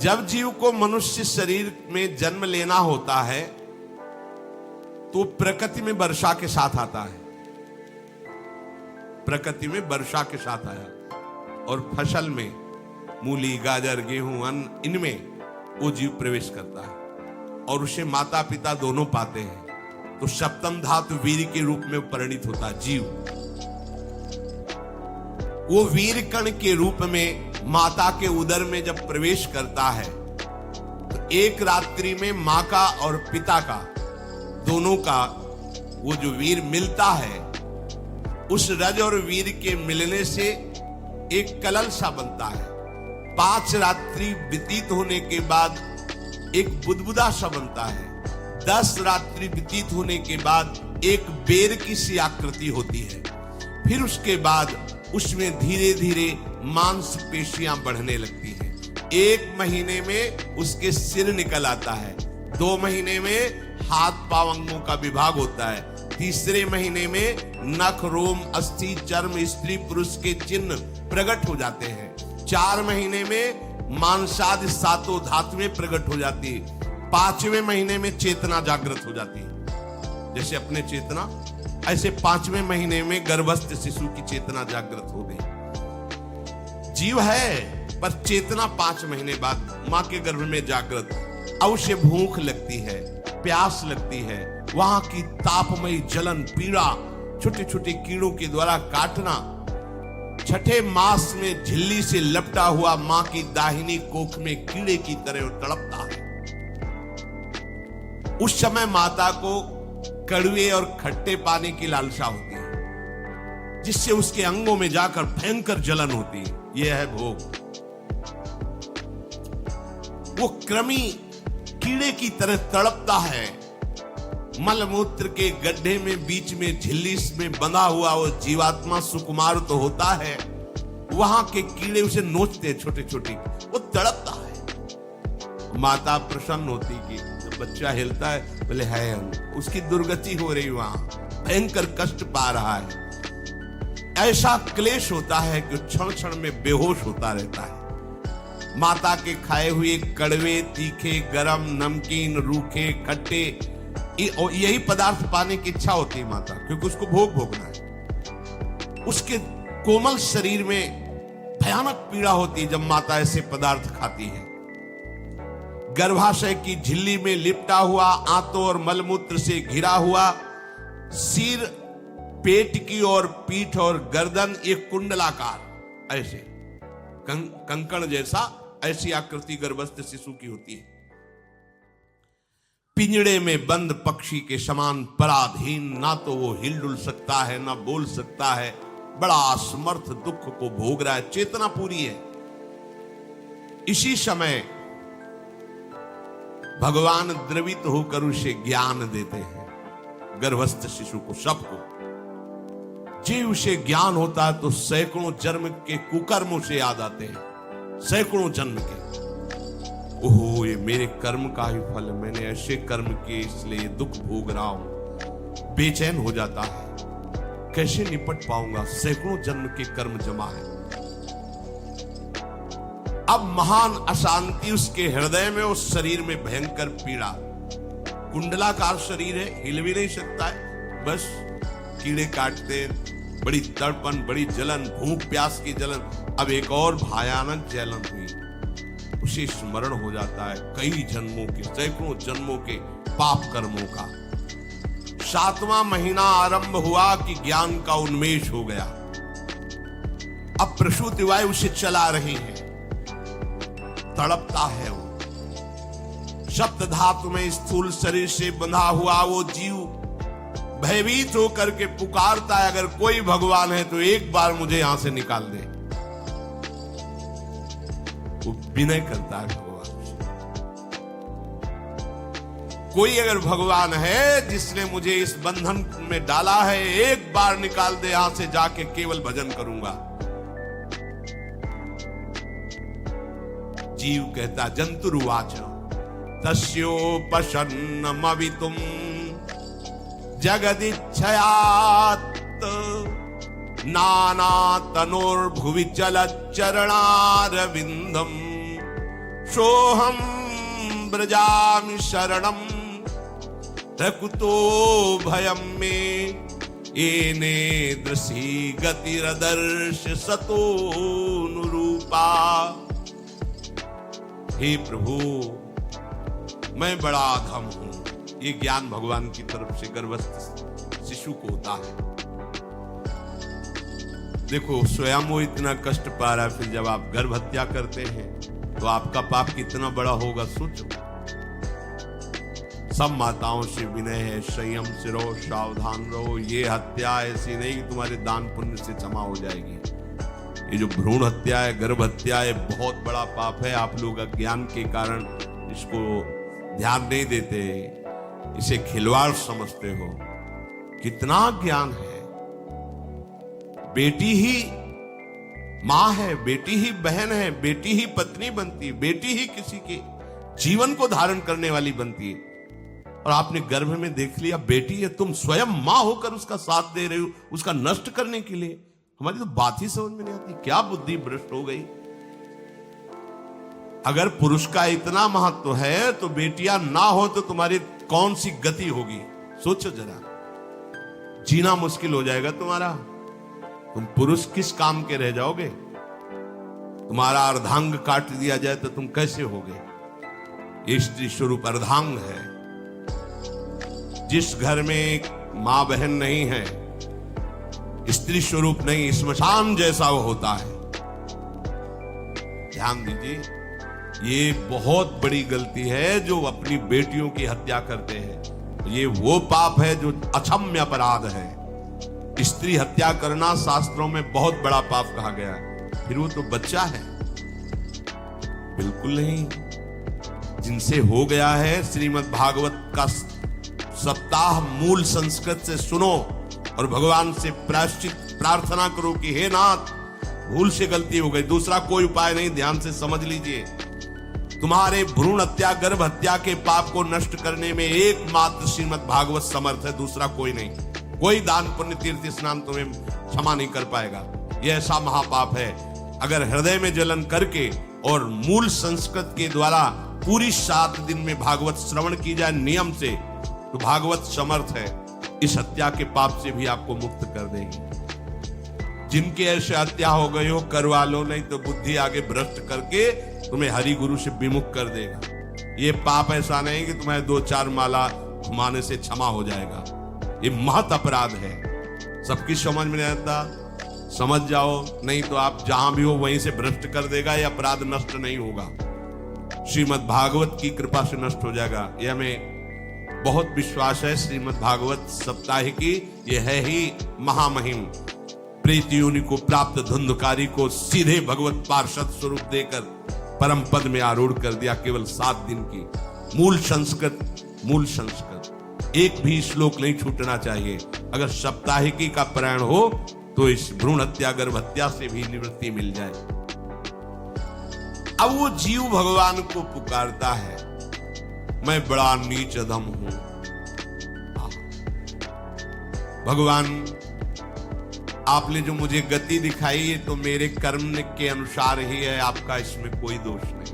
जब जीव को मनुष्य शरीर में जन्म लेना होता है तो प्रकृति में वर्षा के साथ आता है, प्रकृति में वर्षा के साथ आया और फसल में मूली, गाजर, गेहूं, अन्न, इनमें वो जीव प्रवेश करता है और उसे माता पिता दोनों पाते हैं। तो सप्तम धातु वीर के रूप में परिणित होता है जीव। वो वीर कण के रूप में माता के उदर में जब प्रवेश करता है तो एक रात्रि में मां का और पिता का, दोनों का वो जो वीर मिलता है, उस रज और वीर के मिलने से एक कलल सा बनता है। 5 रात्रि व्यतीत होने के बाद एक बुदबुदा सा बनता है। 10 रात्रि व्यतीत होने के बाद एक बेर की सी आकृति होती है। फिर उसके बाद उसमें धीरे धीरे मांसपेशियां बढ़ने लगती हैं। 1 महीने में उसके सिर निकल आता है। 2 महीने में हाथ पांव अंगों का विभाग होता है। 3रे महीने में नख, रोम, अस्थि, चर्म, स्त्री पुरुष के चिन्ह प्रकट हो जाते हैं। 4 महीने में मांसादि 7 धातुएं प्रकट हो जाती है। 5वें महीने में चेतना जागृत हो जाती है। जैसे अपने चेतना, ऐसे 5वें महीने में गर्भस्थ शिशु की चेतना जागृत हो गई। जीव है पर चेतना 5 महीने बाद मां के गर्भ में जागृत। अब उसे भूख लगती है, प्यास लगती है, वहां की तापमयी जलन, पीड़ा, छोटे छोटे कीड़ों के द्वारा काटना, 6ठे मास में झिल्ली से लपटा हुआ मां की दाहिनी कोख में कीड़े की तरह तड़पता है। उस समय माता को कड़वे और खट्टे पानी की लालसा होती है, जिससे उसके अंगों में जाकर भयंकर जलन होती है। यह है भोग। वो कृमि कीड़े की तरह तड़पता है। मलमूत्र के गड्ढे में बीच में झिल्ली में बंधा हुआ वो जीवात्मा सुकुमार तो होता है, वहां के कीड़े उसे नोचते हैं छोटे छोटे, वो तड़पता है। माता प्रसन्न होती कि जब बच्चा हिलता है, बोले है उसकी दुर्गति हो रही, वहां भयंकर कष्ट पा रहा है। ऐसा क्लेश होता है कि क्षण क्षण में बेहोश होता रहता है। माता के खाए हुए कड़वे, तीखे, गरम, नमकीन, रूखे, खट्टे, यही पदार्थ पाने की इच्छा होती है माता, क्योंकि उसको भोग भोगना है। उसके कोमल शरीर में भयानक पीड़ा होती है जब माता ऐसे पदार्थ खाती है। गर्भाशय की झिल्ली में लिपटा हुआ, आंतों और मलमूत्र से घिरा हुआ सिर, पेट की और पीठ और गर्दन एक कुंडलाकार, ऐसे कंकण जैसा, ऐसी आकृति गर्भस्थ शिशु की होती है। पिंजड़े में बंद पक्षी के समान पराधीन, ना तो वो हिलडुल सकता है ना बोल सकता है। बड़ा असमर्थ दुख को भोग रहा है, चेतना पूरी है। इसी समय भगवान द्रवित होकर उसे ज्ञान देते हैं, गर्भस्थ शिशु को, सबको। जी उसे ज्ञान होता है तो सैकड़ों जन्म के कुकर्मों से याद आते हैं, सैकड़ों जन्म के। ओहो, ये मेरे कर्म का ही फल, मैंने ऐसे कर्म किए इसलिए ये दुख भोग रहा हूं। बेचैन हो जाता है, कैसे निपट पाऊंगा, सैकड़ों जन्म के कर्म जमा है। अब महान अशांति उसके हृदय में, उस शरीर में भयंकर पीड़ा। कुंडलाकार शरीर है, हिल भी नहीं सकता है, बस कीड़े काटते, बड़ी तड़पन, बड़ी जलन, भूख प्यास की जलन। अब एक और भयानक जलन हुई, उसे स्मरण हो जाता है कई जन्मों के, सैकड़ों जन्मों के पाप कर्मों का। 7वां महीना आरंभ हुआ कि ज्ञान का उन्मेष हो गया। अब प्रसूति वायु उसे चला रही है, तड़पता है वो। सप्त धातु में स्थूल शरीर से बंधा हुआ वो जीव भयभीत होकर के पुकारता है, अगर कोई भगवान है तो एक बार मुझे यहां से निकाल दे। वो विनय करता है भगवान से, कोई अगर भगवान है जिसने मुझे इस बंधन में डाला है, एक बार निकाल दे यहां से, जाके केवल भजन करूंगा। जीव कहता, जंतुरुवाच तस्योपशन्नमवितुम जगदिच्छयात् नाना तनोर्भुवि चलच्चरणारविंदम सोहम ब्रजामि शरणम रकुतो भयम में एने दृशी गतिरदर्श सतोनुरूपा। हे प्रभु, मैं बड़ा अधम हूं। ये ज्ञान भगवान की तरफ से गर्भस्थ शिशु को होता है। देखो, स्वयं वो इतना कष्ट पा रहा है, फिर जब आप गर्भ हत्या करते हैं तो आपका पाप कितना बड़ा होगा सोचो। सब माताओं से विनय है, संयम से रहो, सावधान रहो। ये हत्या ऐसी नहीं कि तुम्हारे दान पुण्य से क्षमा हो जाएगी। ये जो भ्रूण हत्या है, गर्भ हत्या है, बहुत बड़ा पाप है। आप लोग अज्ञान के कारण इसको ध्यान नहीं देते, इसे खिलवाड़ समझते हो। कितना ज्ञान है। बेटी ही मां है, बेटी ही बहन है, बेटी ही पत्नी बनती है, बेटी ही किसी के जीवन को धारण करने वाली बनती है। और आपने गर्भ में देख लिया बेटी है, तुम स्वयं मां होकर उसका साथ दे रहे हो, उसका नष्ट करने के लिए। हमारी तो बात ही समझ में नहीं आती, क्या बुद्धि भ्रष्ट हो गई। अगर पुरुष का इतना महत्व है तो बेटियां ना हो तो तुम्हारी कौन सी गति होगी, सोचो जरा। जीना मुश्किल हो जाएगा तुम्हारा। तुम पुरुष किस काम के रह जाओगे। तुम्हारा अर्धांग काट दिया जाए तो तुम कैसे होगे। ये स्त्री स्वरूप अर्धांग है। जिस घर में मां बहन नहीं है, स्त्री स्वरूप नहीं, स्मशान जैसा वो होता है। ध्यान दीजिए, ये बहुत बड़ी गलती है जो अपनी बेटियों की हत्या करते हैं। ये वो पाप है जो अक्षम्य अपराध है। स्त्री हत्या करना शास्त्रों में बहुत बड़ा पाप कहा गया है। फिर वो तो बच्चा है, बिल्कुल नहीं। जिनसे हो गया है, श्रीमद् भागवत का सप्ताह मूल संस्कृत से सुनो और भगवान से प्रायश्चित प्रार्थना करो कि हे नाथ, भूल से गलती हो गई, दूसरा कोई उपाय नहीं। ध्यान से समझ लीजिए, तुम्हारे भ्रूण हत्या, गर्भ हत्या के पाप को नष्ट करने में एकमात्र श्रीमद् भागवत समर्थ है, दूसरा कोई नहीं। कोई दान पुण्य तीर्थ स्नान तुम्हें क्षमा नहीं कर पाएगा। यह ऐसा महापाप है। अगर हृदय में जलन करके और मूल संस्कृत के द्वारा पूरी 7 दिन में भागवत श्रवण की जाए नियम से, तो भागवत समर्थ है इस हत्या के पाप से भी आपको मुक्त कर देगी। जिनके ऐसे हत्या हो गई हो, करवा लो, नहीं तो बुद्धि आगे भ्रष्ट करके तुम्हें हरि गुरु से विमुख कर देगा। ये पाप ऐसा नहीं कि तुम्हें 2-4 माला घुमाने से क्षमा हो जाएगा। ये महत अपराध है। सबकी समझ में नहीं आता, समझ जाओ, नहीं तो आप जहां भी हो वहीं से भ्रष्ट कर देगा। ये अपराध नष्ट नहीं होगा, श्रीमद् भागवत की कृपा से नष्ट हो जाएगा। यह हमें बहुत विश्वास है। श्रीमद् भागवत सप्ताह की यह है ही महामहिम। प्रीत योनि को प्राप्त धुंधकारी को सीधे भगवत पार्षद स्वरूप देकर परम पद में आरूढ़ कर दिया। केवल 7 दिन की मूल संस्कृत एक भी श्लोक नहीं छूटना चाहिए। अगर सप्ताहिकी का पारायण हो तो इस भ्रूण हत्या, गर्भ हत्या से भी निवृत्ति मिल जाए। अब वो जीव भगवान को पुकारता है, मैं बड़ा नीच अधम हूं भगवान, आपने जो मुझे गति दिखाई है तो मेरे कर्म के अनुसार ही है, आपका इसमें कोई दोष नहीं।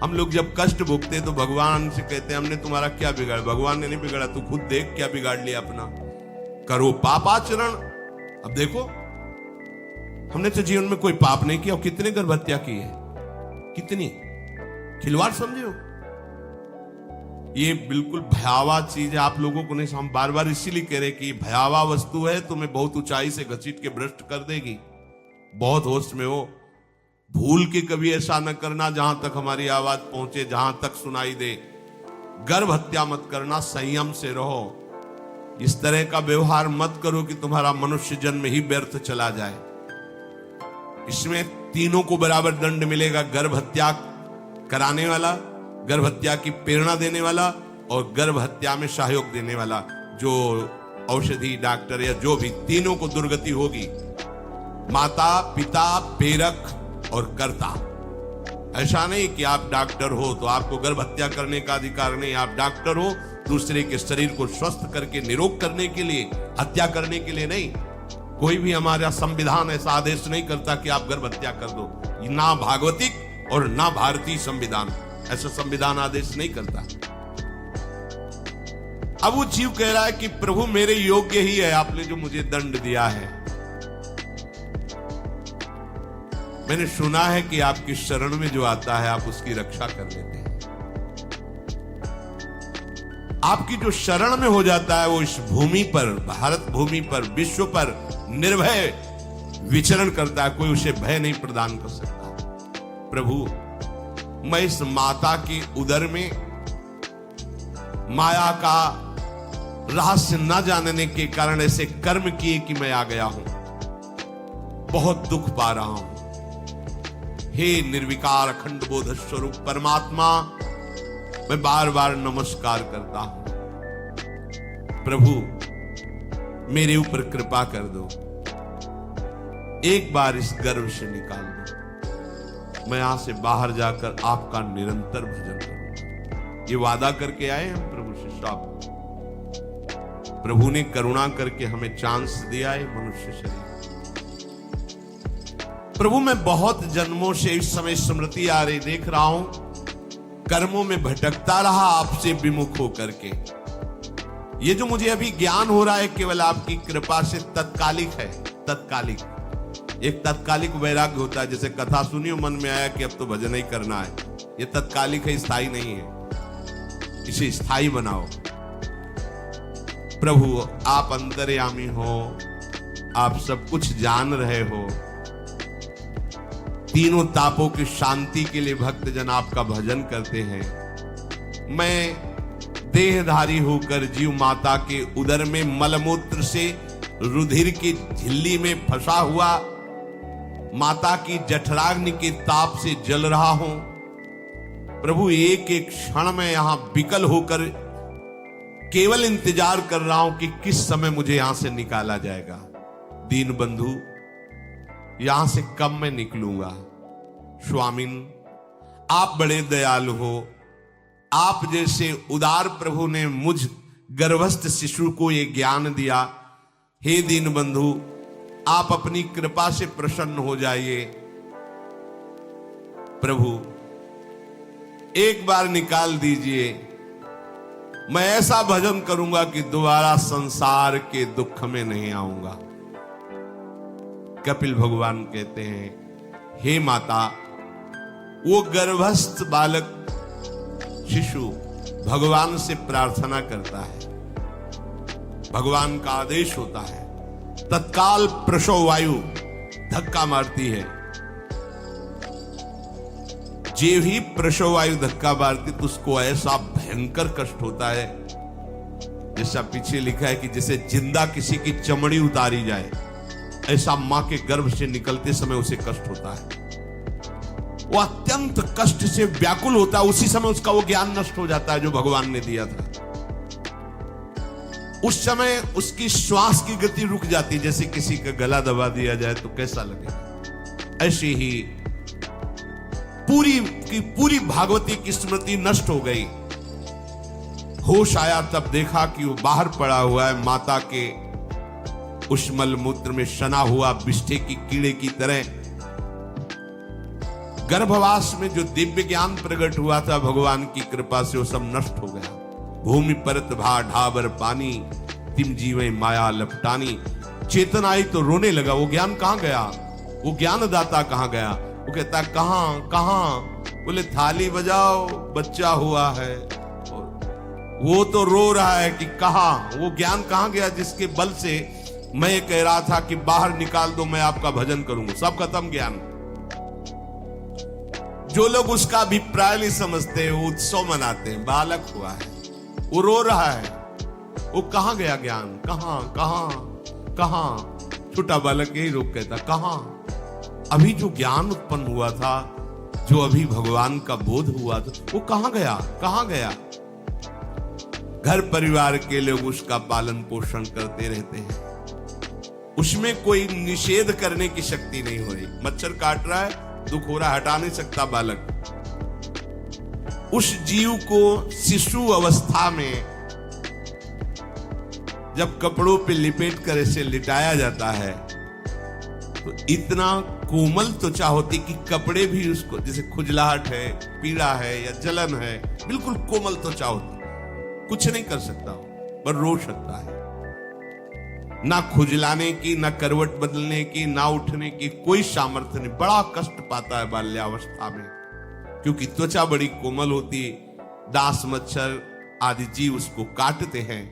हम लोग जब कष्ट भोगते तो भगवान से कहते हैं हमने तुम्हारा क्या बिगाड़ा। भगवान ने नहीं बिगाड़ा, तू खुद देख क्या बिगाड़ लिया अपना। करो पापाचरण। अब देखो, हमने तो जीवन में कोई पाप नहीं किया और कितने गर्भ हत्या की है, कितनी खिलवाड़ समझे हो। ये बिल्कुल भयावह चीज है, आप लोगों को नहीं। हम बार बार इसीलिए कह रहे कि भयावह वस्तु है, तुम्हें बहुत ऊंचाई से घसीट के भ्रष्ट कर देगी। बहुत होश में हो, भूल के कभी ऐसा न करना जहां तक हमारी आवाज पहुंचे, जहां तक सुनाई दे। गर्भ हत्या मत करना, संयम से रहो। इस तरह का व्यवहार मत करो कि तुम्हारा मनुष्य जन्म ही व्यर्थ चला जाए। इसमें तीनों को बराबर दंड मिलेगा। गर्भ हत्या कराने वाला, गर्भ हत्या की प्रेरणा देने वाला और गर्भ हत्या में सहयोग देने वाला। जो औषधि डॉक्टर या जो भी, तीनों को दुर्गति होगी। माता, पिता, प्रेरक और कर्ता। ऐसा नहीं कि आप डॉक्टर हो तो आपको गर्भ हत्या करने का अधिकार नहीं। आप डॉक्टर हो दूसरे के शरीर को स्वस्थ करके निरोग करने के लिए, हत्या करने के लिए नहीं। कोई भी हमारा संविधान ऐसा आदेश नहीं करता कि आप गर्भ हत्या कर दो, ना भागवतिक और ना भारतीय संविधान ऐसा संविधान आदेश नहीं करता। अब वो जीव कह रहा है कि प्रभु मेरे योग्य ही है, आपने जो मुझे दंड दिया है। मैंने सुना है कि आपकी शरण में जो आता है आप उसकी रक्षा कर लेते हैं। आपकी जो शरण में हो जाता है वो इस भूमि पर, भारत भूमि पर, विश्व पर निर्भय विचरण करता है, कोई उसे भय नहीं प्रदान कर सकता। प्रभु मैं इस माता के उदर में माया का रहस्य न जानने के कारण ऐसे कर्म किए कि मैं आ गया हूं, बहुत दुख पा रहा हूं। हे निर्विकार अखंड बोध स्वरूप परमात्मा, मैं बार बार नमस्कार करता हूं। प्रभु मेरे ऊपर कृपा कर दो, एक बार इस गर्भ से निकाल दो, मैं यहां से बाहर जाकर आपका निरंतर भजन करूंगा। ये वादा करके आए हम प्रभु से साहब। प्रभु ने करुणा करके हमें चांस दिया है मनुष्य शरीर। प्रभु मैं बहुत जन्मों से इस समय स्मृति आ रही देख रहा हूं, कर्मों में भटकता रहा आपसे विमुख होकर के। ये जो मुझे अभी ज्ञान हो रहा है केवल आपकी कृपा से तत्कालिक है, तत्कालिक। एक तत्कालिक वैराग्य होता है, जैसे कथा सुनी और मन में आया कि अब तो भजन ही करना है। ये तत्कालिक है, स्थायी नहीं है। इसे स्थायी बनाओ। प्रभु आप अंतर्यामी हो, आप सब कुछ जान रहे हो। तीनों तापों की शांति के लिए भक्तजन आपका भजन करते हैं। मैं देहधारी होकर जीव माता के उदर में मलमूत्र से रुधिर की झिल्ली में फंसा हुआ माता की जठराग्नि के ताप से जल रहा हूं। प्रभु एक एक क्षण में यहां विकल होकर केवल इंतजार कर रहा हूं कि किस समय मुझे यहां से निकाला जाएगा। दीन बंधु यहां से कब मैं निकलूंगा। स्वामिन आप बड़े दयालु हो। आप जैसे उदार प्रभु ने मुझ गर्भस्थ शिशु को ये ज्ञान दिया। हे दीन बंधु आप अपनी कृपा से प्रसन्न हो जाइए। प्रभु एक बार निकाल दीजिए, मैं ऐसा भजन करूंगा कि दोबारा संसार के दुख में नहीं आऊंगा। कपिल भगवान कहते हैं हे माता, वो गर्भस्थ बालक शिशु भगवान से प्रार्थना करता है, भगवान का आदेश होता है, तत्काल प्रसव वायु धक्का मारती है। जे ही प्रसव वायु धक्का मारती तो उसको ऐसा भयंकर कष्ट होता है, जैसा पीछे लिखा है कि जैसे जिंदा किसी की चमड़ी उतारी जाए, ऐसा मां के गर्भ से निकलते समय उसे कष्ट होता है। वो अत्यंत कष्ट से व्याकुल होता है। उसी समय उसका वो ज्ञान नष्ट हो जाता है जो भगवान ने दिया था। उस समय उसकी श्वास की गति रुक जाती, जैसे किसी का गला दबा दिया जाए तो कैसा लगेगा। ऐसे ही पूरी की पूरी भागवती की स्मृति नष्ट हो गई। होश आया तब देखा कि वो बाहर पड़ा हुआ है, माता के उस मलमूत्र में सना हुआ विष्ठे की कीड़े की तरह। गर्भवास में जो दिव्य ज्ञान प्रकट हुआ था भगवान की कृपा से, वो सब नष्ट हो गया। भूमि परत भा ढाबर पानी, तिम जीवे माया लपटानी। चेतन आई तो रोने लगा। वो ज्ञान कहां गया, वो ज्ञानदाता कहां गया। वो कहता कहां कहां, बोले थाली बजाओ बच्चा हुआ है। और वो तो रो रहा है कि कहां, वो ज्ञान कहां गया जिसके बल से मैं कह रहा था कि बाहर निकाल दो, मैं आपका भजन करूंगा। सब खत्म ज्ञान। जो लोग उसका अभिप्राय नहीं समझते वो उत्सव मनाते हैं। बालक हुआ है, वो रो रहा है, वो कहां गया ज्ञान, कहां कहां कहां। छोटा बालक यही रोक कहता कहां। अभी जो ज्ञान उत्पन्न हुआ था, जो अभी भगवान का बोध हुआ था, वो कहां गया, कहां गया। घर परिवार के लोग उसका पालन पोषण करते रहते हैं, उसमें कोई निषेध करने की शक्ति नहीं हो रही। मच्छर काट रहा है, दुख हो रहा, हटा नहीं सकता बालक। उस जीव को शिशु अवस्था में जब कपड़ों पे लिपेट कर इसे लिटाया जाता है तो इतना कोमल त्वचा होती कि कपड़े भी उसको, जैसे खुजलाहट है, पीड़ा है या जलन है, बिल्कुल कोमल त्वचा होती, कुछ नहीं कर सकता हो, पर रो सकता है। ना खुजलाने की, ना करवट बदलने की, ना उठने की कोई सामर्थ्य नहीं। बड़ा कष्ट पाता है बाल्यावस्था में, क्योंकि त्वचा बड़ी कोमल होती है, डांस मच्छर आदि जीव उसको काटते हैं।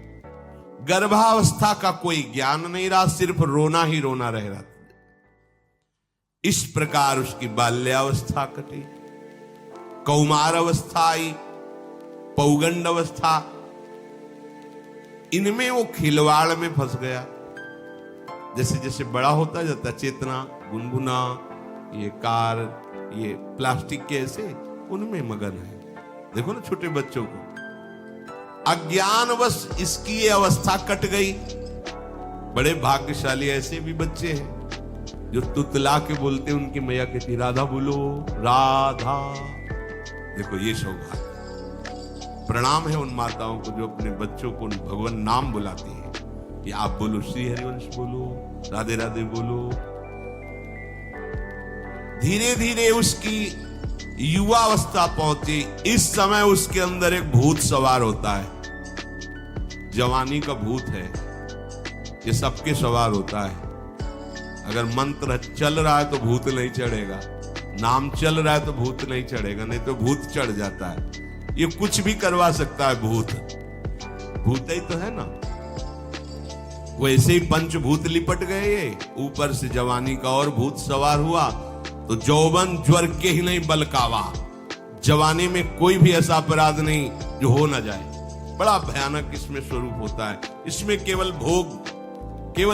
गर्भावस्था का कोई ज्ञान नहीं रहा, सिर्फ रोना ही रोना रह रहा। इस प्रकार उसकी बाल्यावस्था कटी, कौमार अवस्था आई, पौगंड अवस्था, इनमें वो खिलवाड़ में फंस गया। जैसे जैसे बड़ा होता जाता, चेतना, गुनगुना, ये कार, ये प्लास्टिक के ऐसे, उनमें मगन है। देखो ना छोटे बच्चों को, अज्ञानवश इसकी ये अवस्था कट गई। बड़े भाग्यशाली ऐसे भी बच्चे हैं जो तुतला के बोलते हैं, उनकी मैया कहती राधा बोलो, राधा। देखो ये सौभाग्य, प्रणाम है उन माताओं को जो अपने बच्चों को भगवान नाम बुलाती है। ये आप बोलो श्री हरिवंश बोलो, राधे राधे बोलो। धीरे धीरे उसकी युवा अवस्था पहुंची। इस समय उसके अंदर एक भूत सवार होता है। जवानी का भूत है, ये सबके सवार होता है। अगर मंत्र चल रहा है तो भूत नहीं चढ़ेगा, नाम चल रहा है तो भूत नहीं चढ़ेगा, नहीं तो भूत चढ़ जाता है। ये कुछ भी करवा सकता है भूत, भूत ही तो है ना। वैसे ही पंचभूत लिपट गए, ये ऊपर से जवानी का और भूत सवार हुआ तो जौवन ज्वर के ही नहीं बलकावा। जवानी में कोई भी ऐसा अपराध नहीं जो हो ना जाए। बड़ा भयानक इसमें स्वरूप होता है। इसमें केवल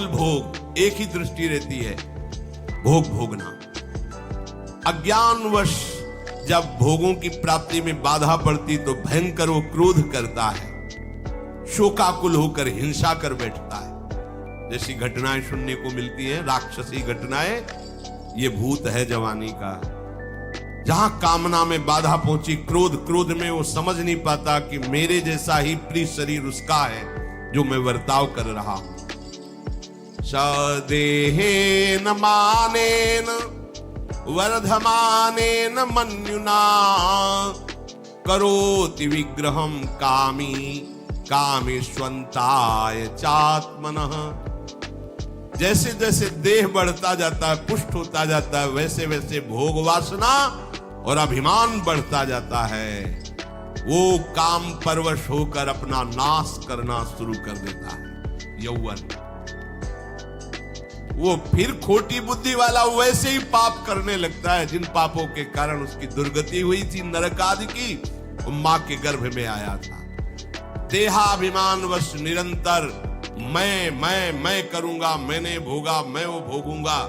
भोग एक ही दृष्टि रहती है, भोग भोगना। अज्ञानवश जब भोगों की प्राप्ति में बाधा पड़ती तो भयंकर वो क्रोध करता है, शोकाकुल होकर हिंसा कर बैठता है। जैसी घटनाएं सुनने को मिलती हैं, राक्षसी घटनाएं, ये भूत है जवानी का। जहां कामना में बाधा पहुंची, क्रोध में वो समझ नहीं पाता कि मेरे जैसा ही प्रिय शरीर उसका है जो मैं वर्ताव कर रहा हूं। सदेहेन मानेन वर्धमानेन मन्युना करोति विग्रहम कामी कामेष्वंताय चात्मनः। जैसे जैसे देह बढ़ता जाता है, पुष्ट होता जाता है, वैसे वैसे भोग वासना और अभिमान बढ़ता जाता है। वो काम परवश होकर अपना नाश करना शुरू कर देता है। यौवन, वो फिर खोटी बुद्धि वाला वैसे ही पाप करने लगता है जिन पापों के कारण उसकी दुर्गति हुई थी नरक आदि की। वो मां के गर्भ में आया था। देहाभिमानवश निरंतर मैं करूंगा, मैंने भोगा, मैं वो भोगूंगा।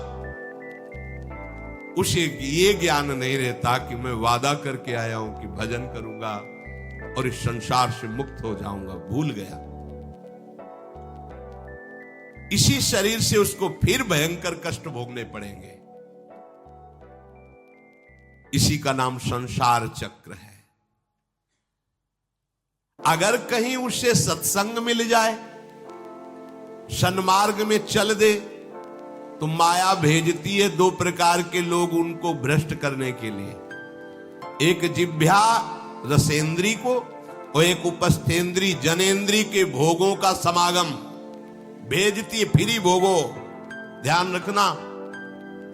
उसे ये ज्ञान नहीं रहता कि मैं वादा करके आया हूं कि भजन करूंगा और इस संसार से मुक्त हो जाऊंगा। भूल गया। इसी शरीर से उसको फिर भयंकर कष्ट भोगने पड़ेंगे। इसी का नाम संसार चक्र है। अगर कहीं उसे सत्संग मिल जाए, सन्मार्ग में चल दे, तो माया भेजती है दो प्रकार के लोग उनको भ्रष्ट करने के लिए। एक जिह्वा रसेंद्री को और एक उपस्थेंद्री जनेंद्री के भोगों का समागम भेजती है। फ्री भोगो, ध्यान रखना,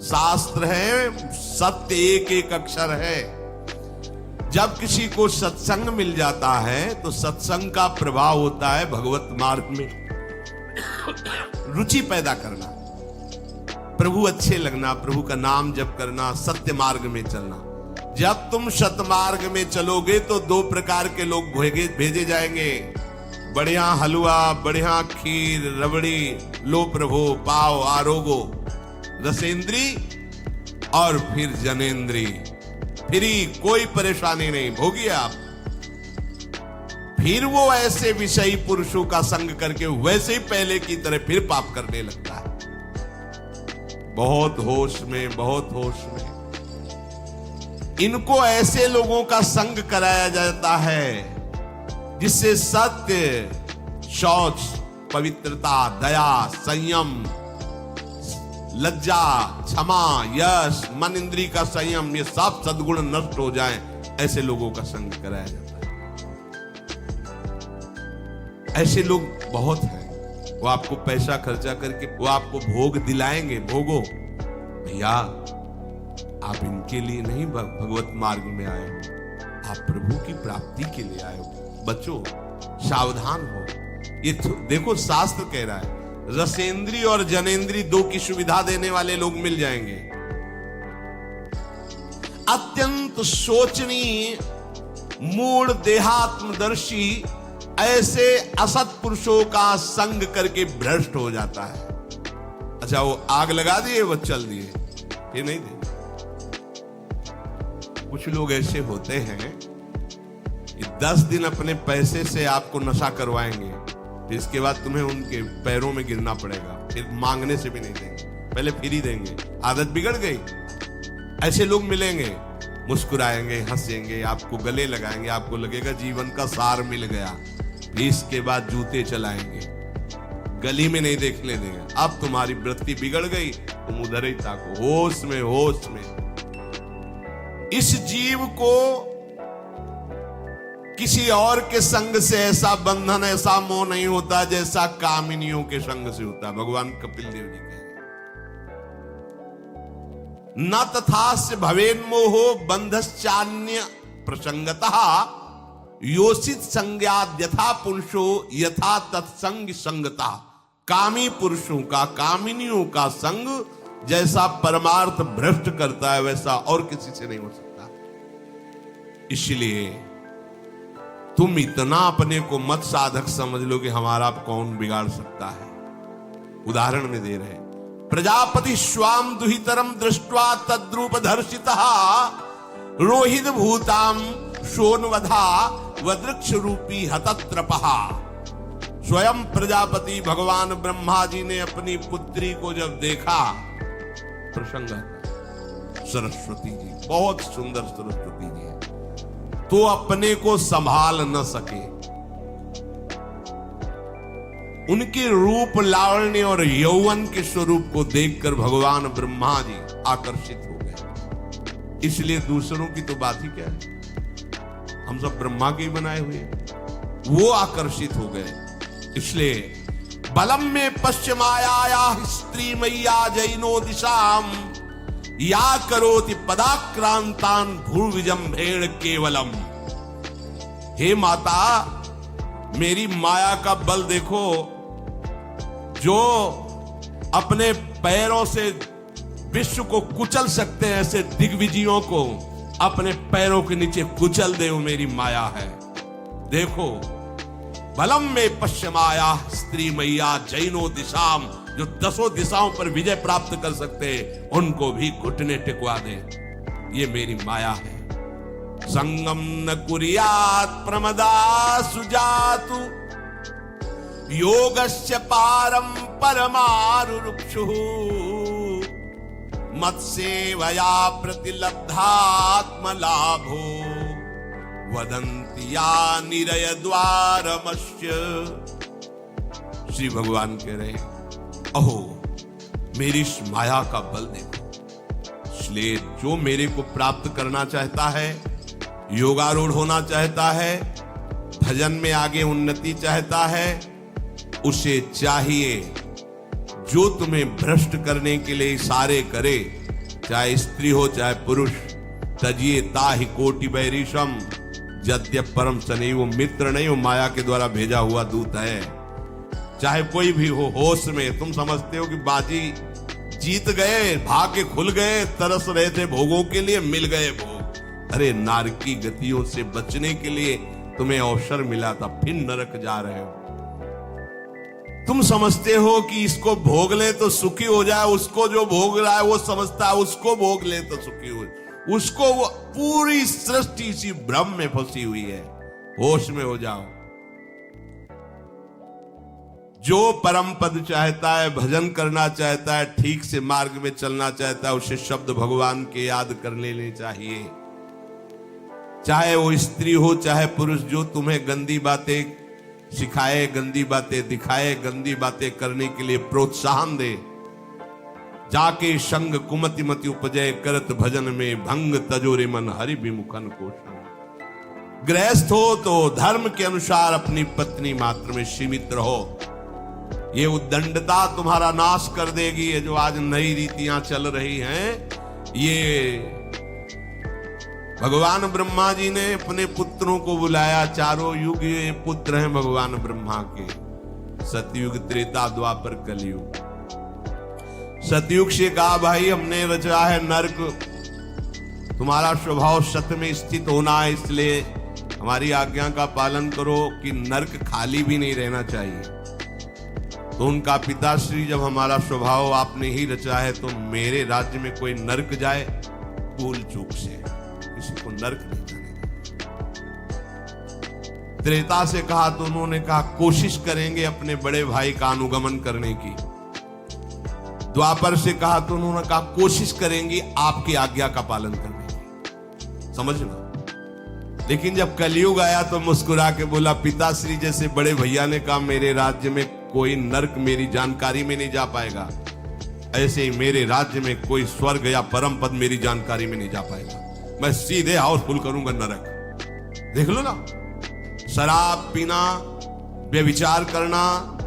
शास्त्र है, सत्य एक एक अक्षर है। जब किसी को सत्संग मिल जाता है तो सत्संग का प्रभाव होता है भगवत मार्ग में रुचि पैदा करना, प्रभु अच्छे लगना, प्रभु का नाम जप करना, सत्य मार्ग में चलना। जब तुम सतमार्ग में चलोगे तो दो प्रकार के लोग भेजे जाएंगे। बढ़िया हलवा, बढ़िया खीर, रबड़ी, लो प्रभु, पाओ, आरोगो। रसेंद्री और फिर जनेंद्री, फ्री, कोई परेशानी नहीं, भोगिए आप। फिर वो ऐसे विषयी पुरुषों का संग करके वैसे ही पहले की तरह फिर पाप करने लगता है। बहुत होश में, बहुत होश में। इनको ऐसे लोगों का संग कराया जाता है जिससे सत्य, शौच, पवित्रता, दया, संयम, लज्जा, क्षमा, यश, मन इंद्री का संयम, ये सब सद्गुण नष्ट हो जाएं, ऐसे लोगों का संग कराया जाता है। ऐसे लोग बहुत हैं, वो आपको पैसा खर्चा करके वो आपको भोग दिलाएंगे, भोगो भैया, आप इनके लिए नहीं भगवत मार्ग में आए हो, आप प्रभु की प्राप्ति के लिए आए हो। बच्चों सावधान हो। ये देखो शास्त्र कह रहा है, रसेंद्री और जनेंद्री दो की सुविधा देने वाले लोग मिल जाएंगे। अत्यंत सोचनीय, मूढ़, देहात्मदर्शी ऐसे असत पुरुषों का संग करके भ्रष्ट हो जाता है। अच्छा, वो आग लगा दिए, वो चल दिए, ये नहीं दे। कुछ लोग ऐसे होते हैं, 10 दिन अपने पैसे से आपको नशा करवाएंगे, फिर इसके बाद तुम्हें उनके पैरों में गिरना पड़ेगा, फिर मांगने से भी नहीं देंगे, पहले फिर ही देंगे। आदत बिगड़ गई। ऐसे लोग मिलेंगे, मुस्कुराएंगे, हंसेंगे, आपको गले लगाएंगे, आपको लगेगा जीवन का सार मिल गया, फिर इसके बाद जूते चलाएंगे, गली में नहीं देखने देंगे। अब तुम्हारी वृत्ति बिगड़ गई, तुम उधर ही ताको, होश में, होश में। इस जीव को किसी और के संग से ऐसा बंधन, ऐसा मोह नहीं होता जैसा कामिनियों के संग से होता है। भगवान कपिल देव जी कह रहे, न तथास्य भवेन्मोहो बंधश्चान्य प्रसंगतः योषित संज्ञात यथा पुरुषो यथा तत्संग संगता। कामी पुरुषों का, कामिनियों का संग जैसा परमार्थ भ्रष्ट करता है, वैसा और किसी से नहीं हो सकता। इसलिए तुम इतना अपने को मत साधक समझ लो कि हमारा कौन बिगाड़ सकता है। उदाहरण में दे रहे, प्रजापति स्वाम दुहितरम दृष्ट्वा तद्रूप धर्षितः रोहित भूताम शोनवधा वदृक्ष रूपी हतत्रपः। स्वयं प्रजापति भगवान ब्रह्मा जी ने अपनी पुत्री को जब देखा, प्रसंग सरस्वती जी, बहुत सुंदर सरस्वती जी है, तो अपने को संभाल न सके। उनके रूप, लावण्य और यौवन के स्वरूप को देखकर भगवान ब्रह्मा जी आकर्षित हो गए। इसलिए दूसरों की तो बात ही क्या है, हम सब ब्रह्मा के ही बनाए हुए हैं, वो आकर्षित हो गए। इसलिए बलम में पश्चिमाया स्त्री मैया जैनो दिशाम या करोति पदाक्रांतान भूर्विजंभेण केवलम। हे माता, मेरी माया का बल देखो, जो अपने पैरों से विश्व को कुचल सकते हैं, ऐसे दिग्विजयों को अपने पैरों के नीचे कुचल दे, वो मेरी माया है। देखो, बलम में पश्चिमाया स्त्री मैया जैनो दिशाम, जो 10 दिशाओं पर विजय प्राप्त कर सकते हैं, उनको भी घुटने टिकवा दे, ये मेरी माया है। संगम न कुर्यात् प्रमदा सुजातु योगस्य पारम परमारुरुक्षुः मत्सेवया प्रतिलब्धात्म लाभो वदन्ति या निरय द्वारमस्य। श्री भगवान कह रहे, अहो मेरी इस माया का बल देखो। इसलिए जो मेरे को प्राप्त करना चाहता है, योगारूढ़ होना चाहता है, भजन में आगे उन्नति चाहता है, उसे चाहिए जो तुम्हें भ्रष्ट करने के लिए इशारे करे, चाहे स्त्री हो चाहे पुरुष। तजिए ताहि कोटि बैरिशम यद्यप परम सनी, वो मित्र नहीं, वो माया के द्वारा भेजा हुआ दूत है। चाहे कोई भी हो, होश में तुम समझते हो कि बाजी जीत गए, भाग्य खुल गए, तरस रहे थे भोगों के लिए, मिल गए भोग। अरे नारकी गतियों से बचने के लिए तुम्हें अवसर मिला था, फिर नरक जा रहे हो। तुम समझते हो कि इसको भोग ले तो सुखी हो जाए, उसको जो भोग रहा है वो समझता है उसको भोग ले तो सुखी हो, उसको वो पूरी सृष्टि इसी भ्रम में फंसी हुई है। होश में हो जाओ। जो परम पद चाहता है, भजन करना चाहता है, ठीक से मार्ग में चलना चाहता है, उसे शब्द भगवान के याद कर लेने चाहिए। चाहे वो स्त्री हो चाहे पुरुष, जो तुम्हें गंदी बातें सिखाए, गंदी बातें दिखाए, गंदी बातें करने के लिए प्रोत्साहन दे, जाके संग कुमति मति उपजय करत भजन में भंग तजोरे मन हरि विमुखन को संग। गृहस्थ हो तो धर्म के अनुसार अपनी पत्नी मात्र में सीमित रहो। ये उद्दंडता तुम्हारा नाश कर देगी। ये जो आज नई रीतियां चल रही हैं, ये भगवान ब्रह्मा जी ने अपने पुत्रों को बुलाया। चारों युग ये पुत्र हैं भगवान ब्रह्मा के, सतयुग, त्रेता, द्वापर, कलयुग। सतयुग से कहा भाई हमने रचा है नरक, तुम्हारा स्वभाव सत्य में स्थित होना है, इसलिए हमारी आज्ञा का पालन करो कि नरक खाली भी नहीं रहना चाहिए। तो उनका पिताश्री जब हमारा स्वभाव आपने ही रचा है तो मेरे राज्य में कोई नरक जाए भूल चूक से, किसी को नरक नहीं जाने। त्रेता से कहा तो उन्होंने कहा कोशिश करेंगे अपने बड़े भाई का अनुगमन करने की। द्वापर से कहा तो उन्होंने कहा कोशिश करेंगे आपकी आज्ञा का पालन करने की। समझना। लेकिन जब कलयुग आया तो मुस्कुरा के बोला पिताश्री जैसे बड़े भैया ने कहा मेरे राज्य में कोई नरक मेरी जानकारी में नहीं जा पाएगा, ऐसे ही मेरे राज्य में कोई स्वर्ग या परम पद मेरी जानकारी में नहीं जा पाएगा। मैं सीधे हाउसफुल करूंगा नरक। देख लो ना, शराब पीना, व्यभिचार करना,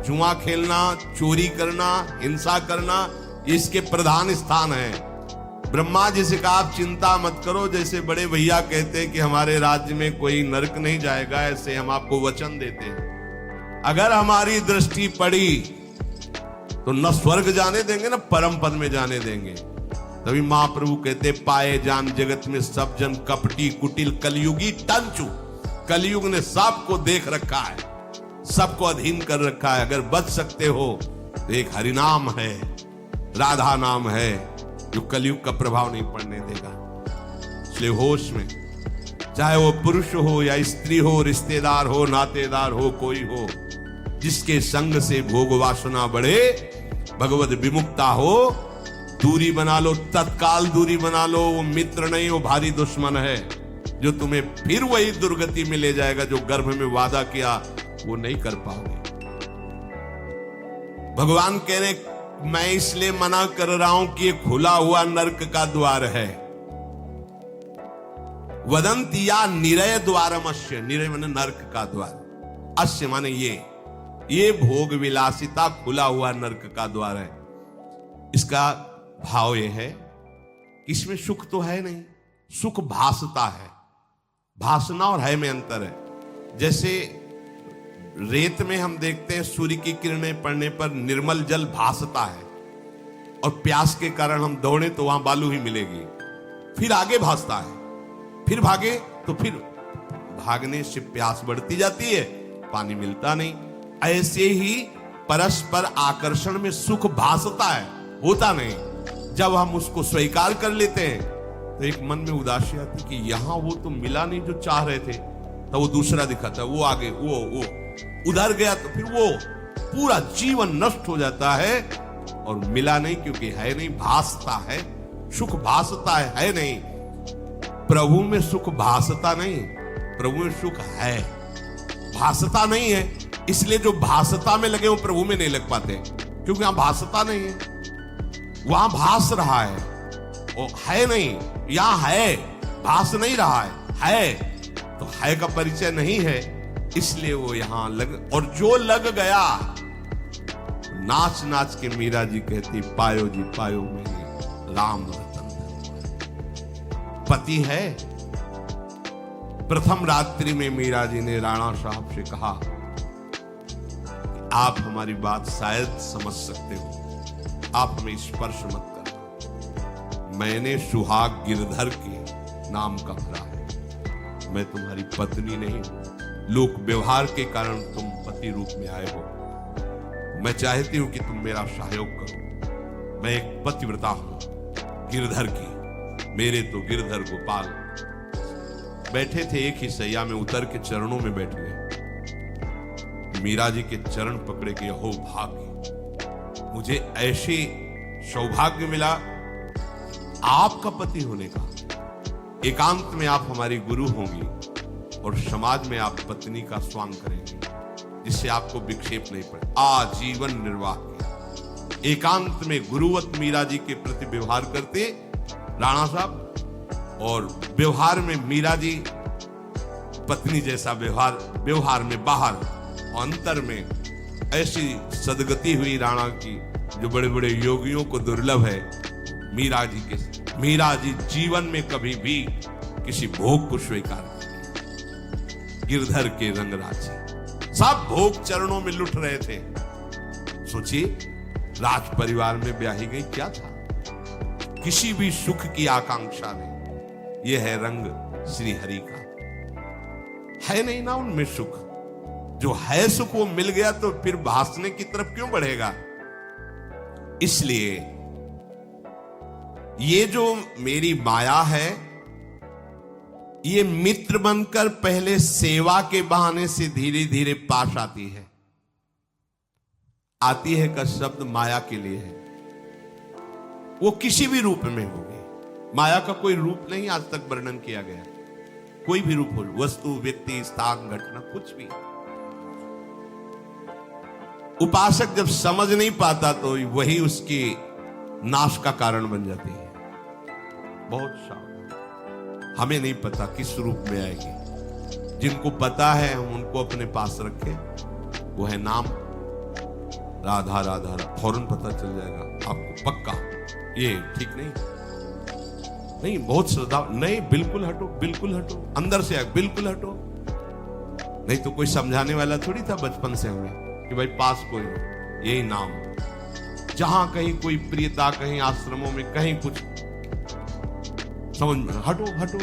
जुआ खेलना, चोरी करना, हिंसा करना, इसके प्रधान स्थान है। ब्रह्मा जी से कहा आप चिंता मत करो, जैसे बड़े भैया कहते हैं कि हमारे राज्य में कोई नरक नहीं जाएगा, ऐसे हम आपको वचन देते हैं। अगर हमारी दृष्टि पड़ी तो न स्वर्ग जाने देंगे न परम पद में जाने देंगे। तभी महाप्रभु कहते पाए जान जगत में सब जन कपटी कुटिल कलयुगी टंचू। कलयुग ने सबको देख रखा है, सबको अधीन कर रखा है। अगर बच सकते हो तो एक हरिनाम है, राधा नाम है, जो कलयुग का प्रभाव नहीं पड़ने देगा। इसलिए होश में, चाहे वो पुरुष हो या स्त्री हो, रिश्तेदार हो, नातेदार हो, कोई हो, जिसके संग से भोग वासना बढ़े, भगवत विमुक्ता हो, दूरी बना लो, तत्काल दूरी बना लो। वो मित्र नहीं, वो भारी दुश्मन है, जो तुम्हें फिर वही दुर्गति में ले जाएगा जो गर्भ में वादा किया वो नहीं कर पाओगे। भगवान कह रहे मैं इसलिए मना कर रहा हूं कि ये खुला हुआ नरक का द्वार है। वदंतिया निरय द्वारमस्य, निरय माने नरक का द्वार, अस्य माने ये भोग विलासिता खुला हुआ नरक का द्वार है। इसका भाव यह है कि इसमें सुख तो है नहीं, सुख भासता है। भासना और है में अंतर है। जैसे रेत में हम देखते हैं सूर्य की किरणें पड़ने पर निर्मल जल भासता है, और प्यास के कारण हम दौड़े तो वहां बालू ही मिलेगी, फिर आगे भासता है, फिर भागे तो फिर भागने से प्यास बढ़ती जाती है, पानी मिलता नहीं। ऐसे ही परस्पर आकर्षण में सुख भासता है, होता नहीं। जब हम उसको स्वीकार कर लेते हैं तो एक मन में उदासी आती कि यहां वो तो मिला नहीं जो चाह रहे थे, तो वो दूसरा दिखाता है, वो आगे वो उधर गया, तो फिर वो पूरा जीवन नष्ट हो जाता है। और मिला नहीं क्योंकि है नहीं, भासता है, सुख भासता है नहीं। प्रभु में सुख भासता नहीं, प्रभु में सुख है, भासता नहीं है। इसलिए जो भासता में लगे वो प्रभु में नहीं लग पाते, क्योंकि वहां भासता नहीं है, वहां भास रहा है, वो है नहीं। यहां है, भास नहीं रहा है तो है का परिचय नहीं है, इसलिए वो यहां लग। और जो लग गया, नाच नाच के मीरा जी कहती पायो जी पायो मेरे राम रतन धन। पति है। प्रथम रात्रि में मीरा जी ने राणा साहब से कहा आप हमारी बात शायद समझ सकते हो, आप हमें स्पर्श मत करना। मैंने सुहाग गिरधर के नाम का भरा है, मैं तुम्हारी पत्नी नहीं हूं। लोक व्यवहार के कारण तुम पति रूप में आए हो, मैं चाहती हूं कि तुम मेरा सहयोग करो। मैं एक पतिव्रता हूं गिरधर की, मेरे तो गिरधर गोपाल बैठे थे एक ही सैया में, उतर के चरणों में बैठ गए। मीरा जी के चरण पकड़े के हो भाग्य, मुझे ऐसे सौभाग्य मिला आपका पति होने का। एकांत में आप हमारी गुरु होंगी और समाज में आप पत्नी का स्वांग करेंगी, जिससे आपको विक्षेप नहीं पड़े। आजीवन निर्वाह किया, एकांत में गुरुवत मीरा जी के प्रति व्यवहार करते राणा साहब, और व्यवहार में मीरा जी पत्नी जैसा व्यवहार में बाहर, अंतर में ऐसी सदगति हुई राणा की जो बड़े बड़े योगियों को दुर्लभ है। मीरा जी जीवन में कभी भी किसी भोग को स्वीकार नहीं। गिरधर के रंगराजी सब भोग चरणों में लुट रहे थे। सोचिए, राज परिवार में ब्याही गई, क्या था? किसी भी सुख की आकांक्षा नहीं। यह है रंग श्री हरि का। है नहीं ना उनमें सुख। जो है सुख वो मिल गया तो फिर भासने की तरफ क्यों बढ़ेगा? इसलिए ये जो मेरी माया है, ये मित्र बनकर पहले सेवा के बहाने से धीरे धीरे पास आती है। आती है का शब्द माया के लिए है। वो किसी भी रूप में होगी। माया का कोई रूप नहीं आज तक वर्णन किया गया। कोई भी रूप हो, वस्तु, व्यक्ति, स्थान, घटना, कुछ भी। उपासक जब समझ नहीं पाता तो वही उसकी नाश का कारण बन जाती है। बहुत सावधान। हमें नहीं पता किस रूप में आएगी। जिनको पता है हम उनको अपने पास रखें। वो है नाम राधा राधा, फौरन पता चल जाएगा आपको पक्का। ये ठीक नहीं, बहुत श्रद्धा नहीं। बिल्कुल हटो, बिल्कुल हटो, अंदर से बिल्कुल हटो। नहीं तो कोई समझाने वाला थोड़ी था बचपन से हमें कि भाई पास कोई हो, यही नाम। जहां कहीं कोई प्रियता, कहीं आश्रमों में कहीं कुछ समझ में, हटो हटो,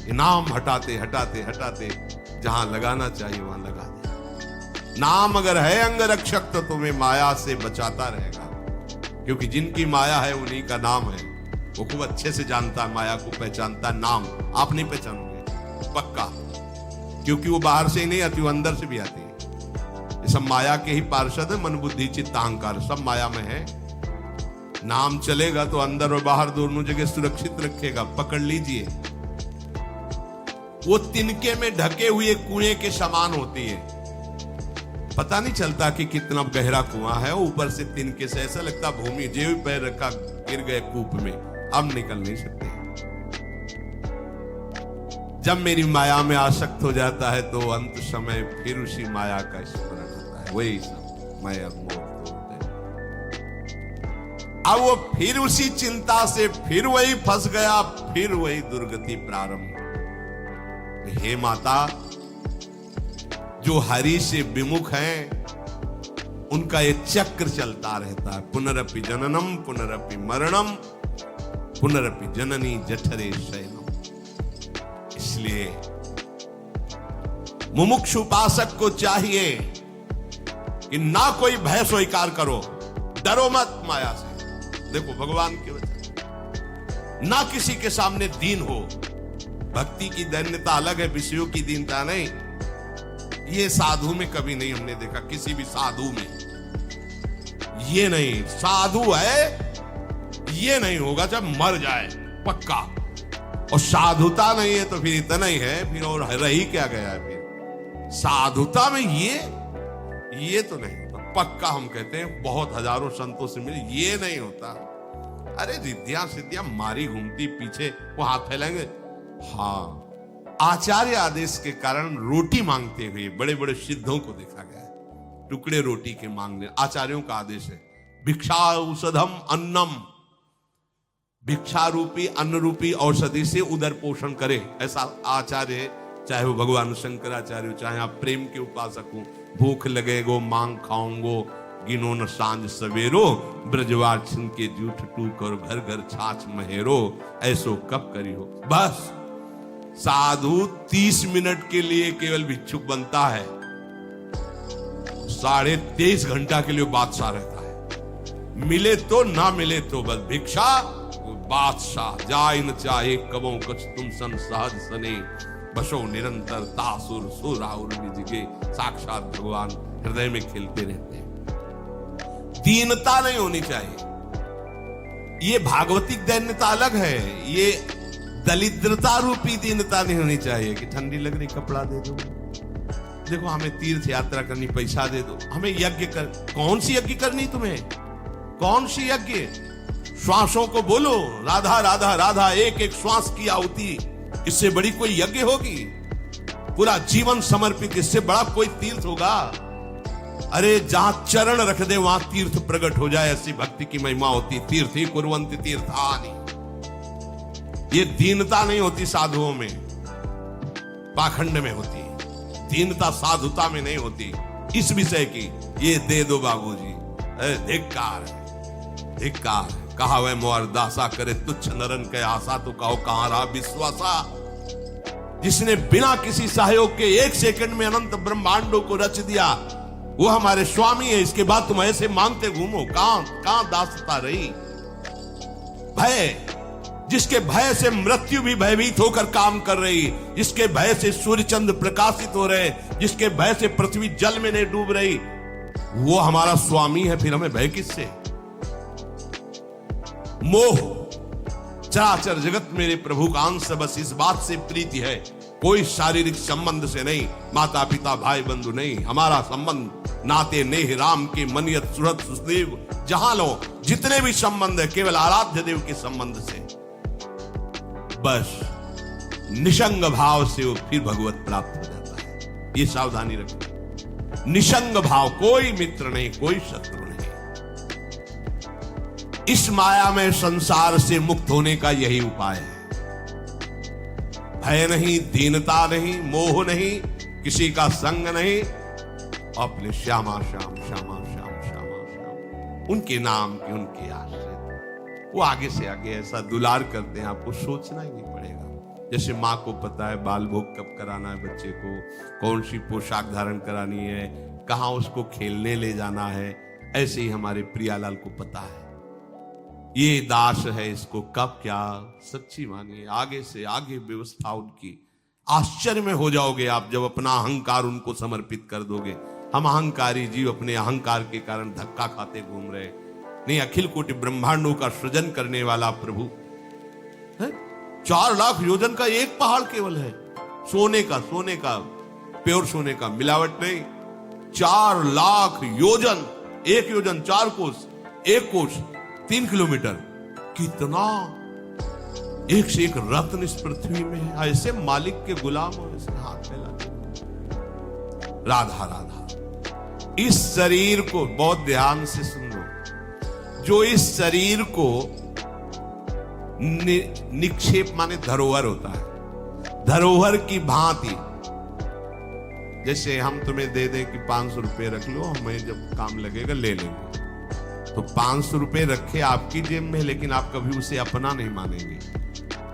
ये नाम हटाते हटाते हटाते जहां लगाना चाहिए वहां लगा दे। नाम अगर है अंगरक्षक तो तुम्हें माया से बचाता रहेगा। क्योंकि जिनकी माया है उन्हीं का नाम है। वो खूब अच्छे से जानता है, माया को पहचानता। नाम आप नहीं पहचानोगे पक्का, क्योंकि वो बाहर से ही नहीं आती, वो अंदर से भी आती है। ये सब माया के ही पार्षद है। मन बुद्धि चित्त अहंकार सब माया में है। नाम चलेगा तो अंदर और बाहर दोनों जगह सुरक्षित रखेगा। पकड़ लीजिए। वो तिनके में ढके हुए कुएं के समान होती है। पता नहीं चलता कि कितना गहरा कुआं है। ऊपर से तिनके से ऐसा लगता भूमि, जो पैर रखा गिर गए कूप में, अब निकल नहीं सकते। जब मेरी माया में आसक्त हो जाता है तो अंत समय फिर उसी माया का स्मरण होता है। वही सब मैं अब वो फिर उसी चिंता से फिर वही फंस गया, फिर वही दुर्गति प्रारंभ। हे माता, जो हरि से विमुख हैं उनका ये चक्र चलता रहता है। पुनरपि जननम पुनरपि मरणम पुनरपि जननी जठरे शयनम। इसलिए मुमुक्ष उपासक को चाहिए कि ना कोई भय स्वीकार करो, डरो मत माया से। देखो भगवान के वचन, ना किसी के सामने दीन हो। भक्ति की दैन्यता अलग है, विषयों की दीनता नहीं। ये साधु में कभी नहीं हमने देखा, किसी भी साधु में ये नहीं। साधु है ये नहीं होगा जब मर जाए पक्का। और साधुता नहीं है तो फिर इतना ही है, फिर और रही क्या गया है फिर। साधुता में ये तो नहीं पक्का। हम कहते हैं बहुत हजारों संतों से मिले, ये नहीं होता। अरे रिद्धियां सिद्धियां मारी घूमती पीछे, वो हाथ फैलाएंगे। हाँ, आचार्य आदेश के कारण रोटी मांगते हुए बड़े बड़े सिद्धों को देखा गया है। टुकड़े रोटी के मांगने आचार्यों का आदेश है। भिक्षा औषधम अन्नम, भिक्षा रूपी अन्न रूपी औषधि से उदर पोषण करे, ऐसा आचार्य है। चाहे वो भगवान शंकराचार्य हो, चाहे आप प्रेम के उपासक हो। भूख लगेगो मांग खाऊंगो, गिनो न सांझ सवेरो, ब्रजवार छिनके जूठ टूक और घर घर छाछ महेरो, ऐसो कब करी हो। बस साधु 30 मिनट के लिए केवल भिक्षुक बनता है, 23.5 घंटा के लिए बादशाह रहता है। मिले तो ना मिले तो बस भिक्षा बादशाह। जाय न चाहे कबो कुछ तुम सन सहज सने, बसो निरंतर तासुर सुराउर निजगे। साक्षात भगवान हृदय में खेलते रहते हैं। दीनता नहीं होनी चाहिए। ये भागवतिक दैन्यता अलग है। ये दलिद्रता रूपी दीनता नहीं होनी चाहिए कि ठंडी लग रही कपड़ा दे दो, देखो हमें तीर्थ यात्रा करनी पैसा दे दो, हमें यज्ञ कर। कौन सी यज्ञ करनी तुम्हें? कौन सी यज्ञ? श्वासों को बोलो राधा राधा राधा, एक एक श्वास की आहुति, इससे बड़ी कोई यज्ञ होगी? पूरा जीवन समर्पित, इससे बड़ा कोई तीर्थ होगा? अरे जहां चरण रख दे वहां तीर्थ प्रकट हो जाए, ऐसी भक्ति की महिमा होती। तीर्थी कुर्वन्ति तीर्थानि, ये दीनता नहीं होती साधुओं में, पाखंड में होती। दीनता साधुता में नहीं होती। इस विषय की ये दे दो बाबूजी, धिक्कार है, धिक्कार। कहा वह मोर दासा करे तुच्छ नरन के आशा, तो कहो कहां रहा विश्वासा। जिसने बिना किसी सहयोग के एक सेकंड में अनंत ब्रह्मांडों को रच दिया, वो हमारे स्वामी है। इसके बाद तुम ऐसे मांगते घूमो, कहां दासता रही? भय, जिसके भय से मृत्यु भी भयभीत होकर काम कर रही, जिसके भय से सूर्य चंद्र प्रकाशित हो रहे, जिसके भय से पृथ्वी जल में नहीं डूब रही, वो हमारा स्वामी है। फिर हमें भय किससे? मोह, चराचर जगत मेरे प्रभु का अंश, बस इस बात से प्रीति है, कोई शारीरिक संबंध से नहीं, माता पिता भाई बंधु नहीं। हमारा संबंध नाते नेह राम के मनियत सुरत सुदेव, जहां लो जितने भी संबंध है केवल आराध्य देव के संबंध से। बस निशंग भाव से वो फिर भगवत प्राप्त हो जाता है। ये सावधानी रखना, निशंग भाव, कोई मित्र नहीं, कोई शत्रु नहीं। इस माया में संसार से मुक्त होने का यही उपाय है। भय नहीं, दीनता नहीं, मोह नहीं, किसी का संग नहीं, अपने श्यामा श्याम श्यामा श्याम श्यामा श्याम, उनके नाम के, उनके आश्रित। वो आगे से आगे ऐसा दुलार करते हैं, आपको सोचना ही नहीं पड़ेगा। जैसे माँ को पता है बाल भोग कब कराना है बच्चे को, कौन सी पोशाक धारण करानी है, कहाँ उसको खेलने ले जाना है, ऐसे ही हमारे प्रियालाल को पता है ये दास है, इसको कब क्या। सच्ची मानिए, आगे से आगे व्यवस्था उनकी। आश्चर्य में हो जाओगे आप जब अपना अहंकार उनको समर्पित कर दोगे। हम अहंकारी जीव अपने अहंकार के कारण धक्का खाते घूम रहे नहीं। अखिल कोटि ब्रह्मांडों का सृजन करने वाला प्रभु है। 4 लाख योजन का एक पहाड़ केवल है, सोने का, सोने का, प्योर सोने का, मिलावट नहीं। 4 लाख योजन, एक योजन 4 कोस, एक कोस 3 किलोमीटर, कितना एक से एक रत्न इस पृथ्वी में है। ऐसे मालिक के गुलाम हो, ऐसे हाथ फैला। राधा राधा, इस शरीर को बहुत ध्यान से सुन लो। जो इस शरीर को निक्षेप माने धरोहर होता है, धरोहर की भांति। जैसे हम तुम्हें दे दें कि 500 रुपए रख लो, हमें जब काम लगेगा ले लेंगे। तो 500 रुपए रखे आपकी जेब में, लेकिन आप कभी उसे अपना नहीं मानेंगे।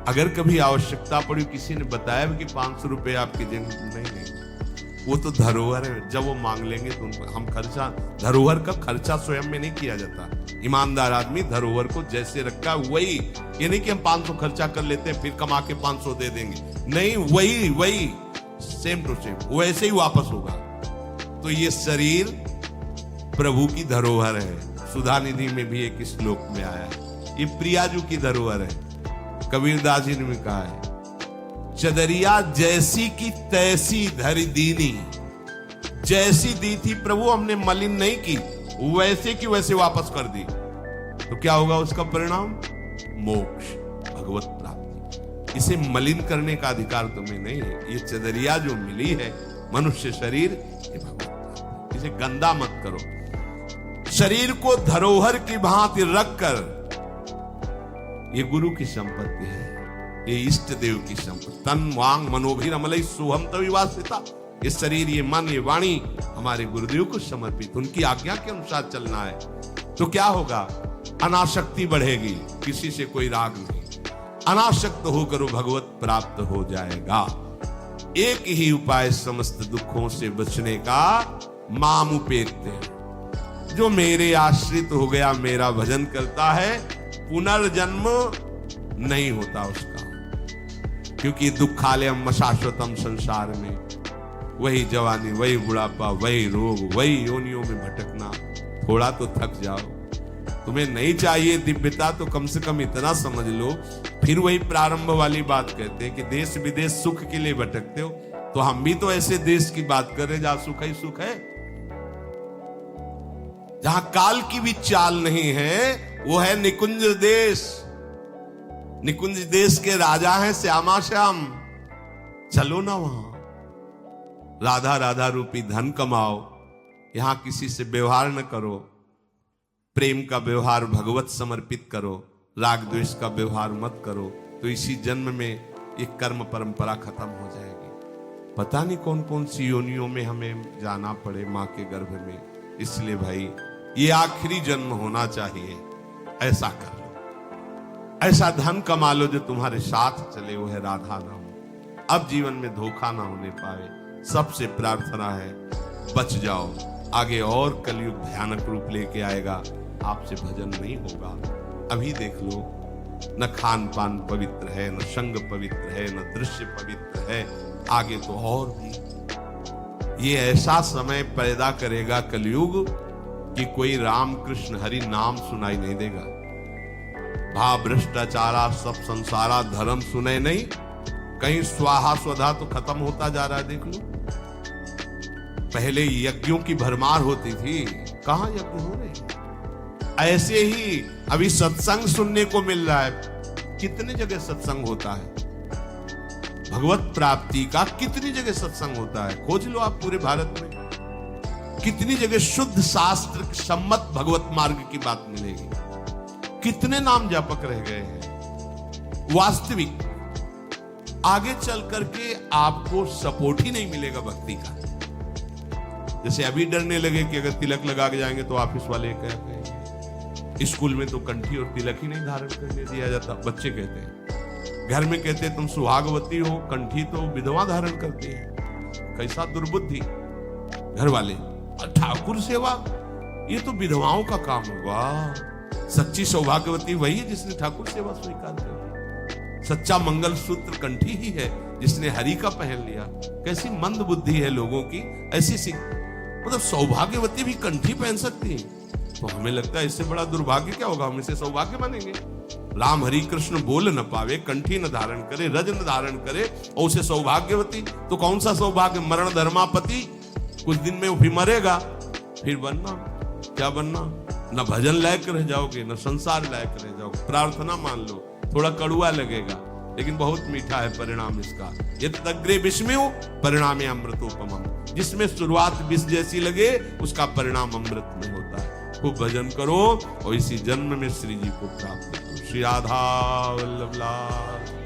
अगर कभी आवश्यकता पड़ी, किसी ने बताया कि 500 रुपए आपकी जेब में, नहीं, वो तो धरोहर है। जब वो मांग लेंगे तो उनको हम खर्चा, धरोहर का खर्चा स्वयं में नहीं किया जाता। ईमानदार आदमी धरोहर को जैसे रखा वही, ये नहीं कि हम 500 खर्चा कर लेते हैं फिर कमा के 500 दे देंगे, नहीं, वही सेम टू सेम वैसे ही वापस होगा। तो ये शरीर प्रभु की धरोहर है। सुधा निधि में भी एक श्लोक में आया है, ये प्रियाजू की धरोहर है। कबीरदास जी ने भी कहा है, चदरिया जैसी की तैसी धरी दीनी। जैसी दी थी प्रभु, हमने मलिन नहीं की, वैसे की वैसे वापस कर दी। तो क्या होगा उसका परिणाम? मोक्ष, भगवत प्राप्ति। इसे मलिन करने का अधिकार तुम्हें नहीं है। ये चदरिया जो मिली है, मनुष्य शरीर, ये भगवत प्राप्ति। इसे गंदा मत करो। शरीर को धरोहर की भांति रखकर, ये गुरु की संपत्ति है, ये इष्ट देव की संपत्ति। तन वांग मनोभिरमलई सोहम तविवासिता। ये शरीर, ये मन, ये वाणी हमारे गुरुदेव को समर्पित, उनकी आज्ञा के अनुसार चलना है। तो क्या होगा? अनासक्ति बढ़ेगी, किसी से कोई राग नहीं, अनासक्त होकर वो भगवत प्राप्त हो जाएगा। एक ही उपाय समस्त दुखों से बचने का, मामुपेत्य। जो मेरे आश्रित हो गया, मेरा भजन करता है, पुनर्जन्म नहीं होता उसका, क्योंकि दुखालयम शाश्वतम। संसार में वही जवानी, वही बुढ़ापा, वही रोग, वही योनियों में भटकना। थोड़ा तो थक जाओ। तुम्हें नहीं चाहिए दिव्यता तो कम से कम इतना समझ लो। फिर वही प्रारंभ वाली बात कहते हैं कि देश विदेश सुख के लिए भटकते हो, तो हम भी तो ऐसे देश की बात कर रहे जहां सुख ही सुख है, जहां काल की भी चाल नहीं है, वो है निकुंज देश। निकुंज देश के राजा हैं श्यामा श्याम। चलो ना वहां, राधा राधा रूपी धन कमाओ, यहां किसी से व्यवहार न करो, प्रेम का व्यवहार भगवत समर्पित करो, राग द्वेष का व्यवहार मत करो, तो इसी जन्म में ये कर्म परंपरा खत्म हो जाएगी। पता नहीं कौन कौन सी योनियों में हमें जाना पड़े मां के गर्भ में। इसलिए भाई ये आखिरी जन्म होना चाहिए, ऐसा कर लो, ऐसा धन कमा लो जो तुम्हारे साथ चले, वो है राधा नाम। अब जीवन में धोखा ना होने पाए, सबसे प्रार्थना है बच जाओ, आगे और कलयुग भयानक रूप लेके आएगा, आपसे भजन नहीं होगा। अभी देख लो, न खान पान पवित्र है, न संग पवित्र है, न दृश्य पवित्र है, आगे तो और भी। ये ऐसा समय पैदा करेगा कलयुग कि कोई राम कृष्ण हरि नाम सुनाई नहीं देगा। भा भ्रष्टाचारा सब संसारा धर्म सुने नहीं, कहीं स्वाहा स्वधा तो खत्म होता जा रहा है। देख लो, पहले यज्ञों की भरमार होती थी, कहां यज्ञ हो रहे हैं। ऐसे ही अभी सत्संग सुनने को मिल रहा है, कितने जगह सत्संग होता है, भगवत प्राप्ति का कितनी जगह सत्संग होता है, खोज लो आप पूरे भारत में। कितनी जगह शुद्ध शास्त्र सम्मत भगवत मार्ग की बात मिलेगी, कितने नाम जापक रह गए हैं। वास्तविक आगे चल करके आपको सपोर्ट ही नहीं मिलेगा भक्ति का। जैसे अभी डरने लगे कि अगर तिलक लगा के जाएंगे तो ऑफिस वाले कहते हैं, स्कूल में तो कंठी और तिलक ही नहीं धारण करने दिया जाता, बच्चे कहते हैं। घर में कहते हैं तुम सुहागवती हो, कंठी तो विधवा धारण करती है। कैसा दुर्बुद्धि घर वाले। ठाकुर सेवा ये तो विधवाओं का काम होगा। सच्ची सौभाग्यवती वही है जिसने ठाकुर सेवा स्वीकार कर ली। सच्चा मंगल सूत्र कंठी ही है जिसने हरि का पहन लिया। कैसी मंद बुद्धि है लोगों की, ऐसी सी मतलब सौभाग्यवती भी कंठी पहन सकती है, तो हमें लगता है इससे बड़ा दुर्भाग्य क्या होगा, हम इसे सौभाग्य मानेंगे। राम हरि कृष्ण बोल न पावे, कंठी न धारण करे, रज न धारण करे और उसे सौभाग्यवती, तो कौन सा सौभाग्य। मरण धर्मापति, कुछ दिन में वो भी मरेगा, फिर बनना क्या बनना, न भजन लायक रह जाओगे न संसार लायक रह जाओगे। प्रार्थना मान लो, थोड़ा कड़ुआ लगेगा लेकिन बहुत मीठा है परिणाम इसका। यद्यग्रे विषमेव परिणामे अमृतोपमम्, जिसमें शुरुआत विष जैसी लगे उसका परिणाम अमृत में होता है। खूब भजन करो और इसी जन्म में श्री जी को प्राप्त करो। श्री राधा वल्लभ लाल।